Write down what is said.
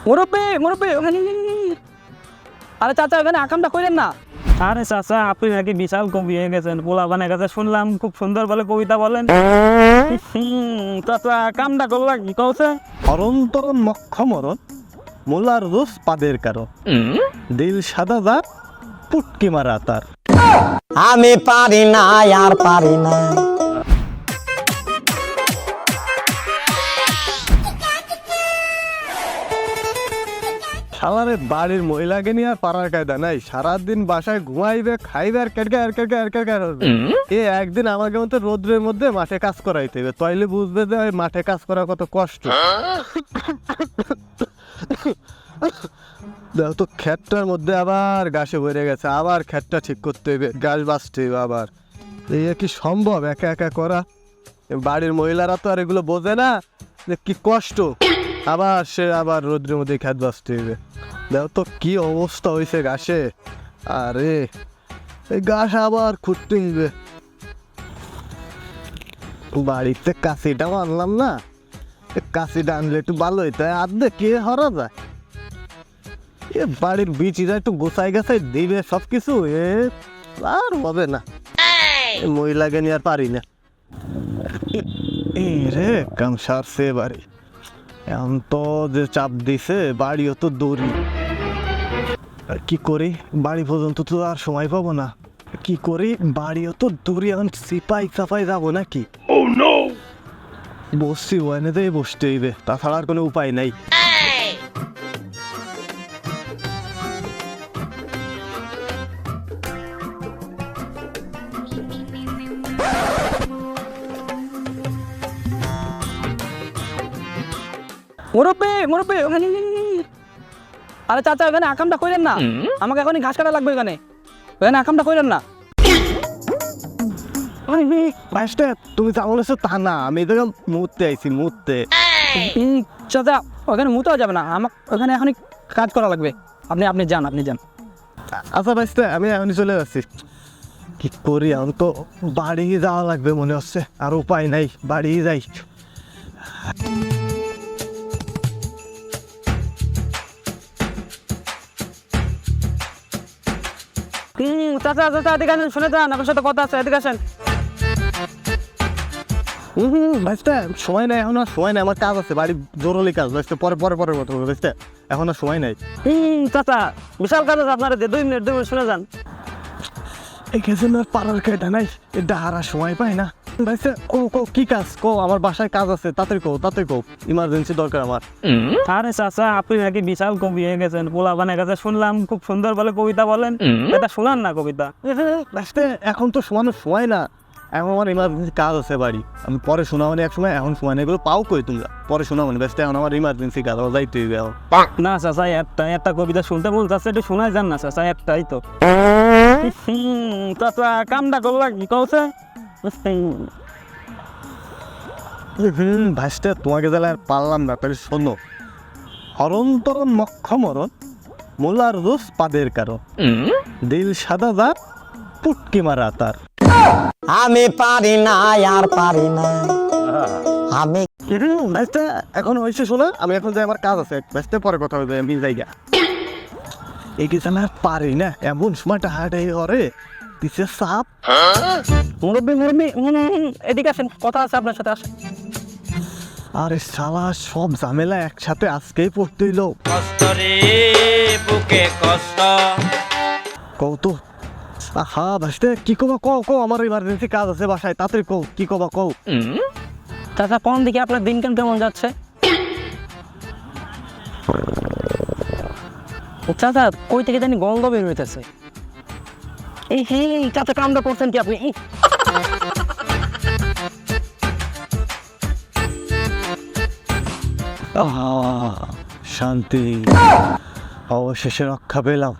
মুরব্বি মুরব্বি আরে চাচা ওখানে আকামটা কইলেন না। আরে চাচা আপনি নাকি বিশাল কবি হয়ে গেছেন, পোলাপানের কাছে শুনলাম খুব সুন্দর বলে কবিতা বলেন। চাচা কামটা করলা কি কৌছে? অরন্তরণ মক্ষমরণ মোলার রোজ পাদের কারো দিল সাদা যার পুটকি মারা তার। আমি পারি না আর পারি না। শালারে বাড়ির মহিলাকে নিয়ে আর পাড়ার কায়দা নাই, সারাদিন বাসায় ঘুমাইবে খাইবে আর কেটকে আর কেটকে আর কেটকে এ একদিন আমাকে মতো রোদ্রের মধ্যে মাঠে কাজ করাইতে হবে, তাইলে বুঝবে যে ওই মাঠে কাজ করা কত কষ্ট। দেখো তো ক্ষেতটার মধ্যে আবার ঘাসে ভরে গেছে, আবার ক্ষেতটা ঠিক করতে হবে, ঘাস বাছতে হবে আবার। এই কি সম্ভব একা একা করা? বাড়ির মহিলারা তো আর এগুলো বোঝে না যে কি কষ্ট। আবার সে আবার রোদ্রের মধ্যে ক্ষেত বাছতে হবে। দেখো তো কি অবস্থা হয়েছে ঘাসে। আরে এই ঘাস আবার খুঁড়তে হবে। বাড়িতে কাশিটাও আনলাম না, কাশিটা আনলে একটু ভালো হইতো, আর্ধেক কে হরা যায়। এ বাড়ির বিচিটা একটু গোছাই গাছাই দিবে সব কিছু, এ আর হবে না। মহিলাকে নিয়ে আর পারি না। এই রে কাম সারছে বাড়ি, এখন তো যে চাপ দিছে বাড়িও তো দৌড়ি। কি করি, বাড়ি পর্যন্ত তো আর সময় পাবো না। কি করি, বাড়িও তো দৌড়ি, এখন সিপাই সাপাই যাবো নাকি? বসছি ওয়ানেতেই বসতে হইবে, তাছাড়া আর কোনো উপায় নাই। মুরব্বি মুরব্বি আরে চাচা ওখানে আকামটা কইলেন না, আমাকে এখনই ঘাস কাটা লাগবে ওখানে আকামটা কইলেন না। ভাইস্টা তুমি যা বলেছো তা না, আমি তো মুহূর্তে আইছি মুহূর্তে। চাচা ওখানে মুতেও যাবে না, আমার ওখানে এখনই কাজ করা লাগবে। আপনি আপনি যান, আপনি যান। আচ্ছা ভাইস্টা আমি এখনই চলে যাচ্ছি। কি করি, এখন তো বাড়ি যাওয়া লাগবে মনে হচ্ছে, আর উপায় নাই, বাড়ি যাই। চাচা চাচা এদিকে আসেন, শুনে যান, আপনার সাথে কথা আছে, এদিকে আসেন। ভাইস্টা সময় নাই, এখন আর সময় নাই, আমার কাজ আছে, বাড়ি জরুরি কাজ। ভাইস্টা পরে পরে পরে কথা বলবো ভাইস্টা, এখন আর সময় নাই। চাচা বিশাল কাজ আছে আপনার, 2 মিনিট শুনে যান। এই কেজন আর পাড়ার কায়দা নাই, এটা হারা সময় পাই না। ভাইস্টা কো কো কি কাজ কো, আমার বাসায় কাজ আছে, তাড়াতাড়ি কো তাড়াতাড়ি কো, ইমার্জেন্সি দরকার আমার। আরে চাচা আপনি নাকি বিশাল কবি হয়ে গেছেন, পোলাপানের কাছে শুনলাম খুব সুন্দর বলে কবিতা বলেন। এটা শোনান না কবিতা। ভাইস্টা এখন তো শোনানোর সময় না, এখন আমার ইমার্জেন্সি কাজ আছে বাড়ি, আমি পরে শোনাবনি এক সময়, এখন সময় নেই, এগুলো পাও কই তোমরা, পরে শোনাবনি। ব্যস্ত এখন আমার ইমার্জেন্সি কাজ, আমার যাইতে হইবে এখন। না চাচা একটা কবিতা শুনতে বলতে একটু শোনাই যান না চাচা, একটাই তো। চাচা কামটা করলা কি কৌছে? ভাইস্টা তোমাকে তাহলে আর পারলাম না, তাহলে শোনো। অরন্তরণ মক্ষমরণ মোলার রোজ পাদের কারো দিল সাদা যার পুটকি মারা তার। আমি পারি না আর পারি না। আমি ভাইস্টা এখন হয়েছে শোনা, আমি এখন যাই, আমার কাজ আছে। ভাইস্টা পরে কথা হবে, আমি যাই গা। এই কিছু আর পারি না, এমন সময় টাহাটাই করে দিছে সাপ। মুরব্বি মুরব্বি এদিকে আসেন, কথা আছে আপনার সাথে, আসেন। আরে শালা সব ঝামেলা একসাথে আজকেই পড়তে হইল। কষ্ট রে বুকে কষ্ট। কও তো, হা ভাইস্টা কি কবা কও কও, আমার ইমার্জেন্সি কাজ আছে বাসায়, তাড়াতাড়ি কও কি কবা কও। চাচা কোন দিকে আপনার দিন কেমন যাচ্ছে? চাচা কই থেকে জানি গন্ধ বের হইতেছে। এই হে চাচা কামটা করছেন কি আপনি? শান্তি, অবশেষে রক্ষা পেলাম।